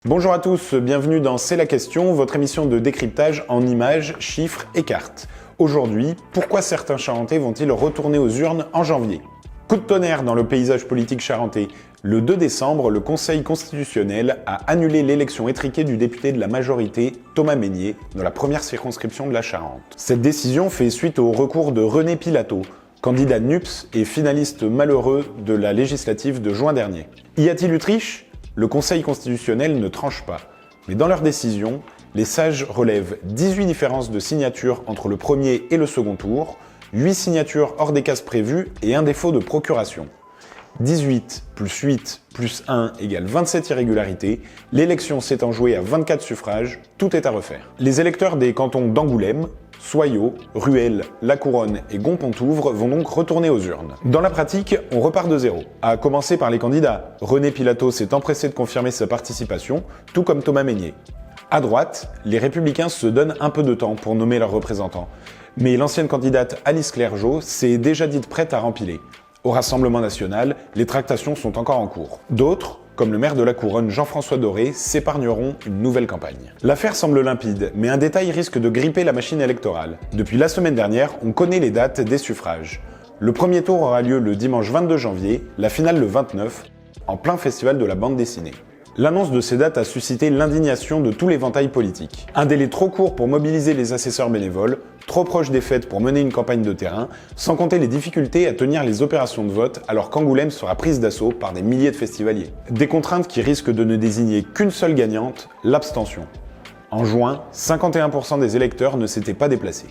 Bonjour à tous, bienvenue dans C'est la question, votre émission de décryptage en images, chiffres et cartes. Aujourd'hui, pourquoi certains Charentais vont-ils retourner aux urnes en janvier? Coup de tonnerre dans le paysage politique charentais. Le 2 décembre, le Conseil constitutionnel a annulé l'élection étriquée du député de la majorité, Thomas Mesnier, dans la première circonscription de la Charente. Cette décision fait suite au recours de René Pilato, candidat NUPS et finaliste malheureux de la législative de juin dernier. Y a-t-il eu triche? Le Conseil constitutionnel ne tranche pas, mais dans leur décision, les sages relèvent 18 différences de signatures entre le premier et le second tour, 8 signatures hors des cases prévues et un défaut de procuration. 18 plus 8 plus 1 égale 27 irrégularités, l'élection s'étant jouée à 24 suffrages, tout est à refaire. Les électeurs des cantons d'Angoulême, Soyaux, Ruelle, La Couronne et Gonpontouvre vont donc retourner aux urnes. Dans la pratique, on repart de zéro. À commencer par les candidats. René Pilato s'est empressé de confirmer sa participation, tout comme Thomas Mesnier. À droite, les Républicains se donnent un peu de temps pour nommer leurs représentants. Mais l'ancienne candidate Alice Clergeau s'est déjà dite prête à rempiler. Au Rassemblement national, les tractations sont encore en cours. D'autres, comme le maire de La Couronne Jean-François Doré, s'épargneront une nouvelle campagne. L'affaire semble limpide, mais un détail risque de gripper la machine électorale. Depuis la semaine dernière, on connaît les dates des suffrages. Le premier tour aura lieu le dimanche 22 janvier, la finale le 29, en plein festival de la bande dessinée. L'annonce de ces dates a suscité l'indignation de tout l'éventail politique. Un délai trop court pour mobiliser les assesseurs bénévoles, trop proche des fêtes pour mener une campagne de terrain, sans compter les difficultés à tenir les opérations de vote alors qu'Angoulême sera prise d'assaut par des milliers de festivaliers. Des contraintes qui risquent de ne désigner qu'une seule gagnante, l'abstention. En juin, 51% des électeurs ne s'étaient pas déplacés.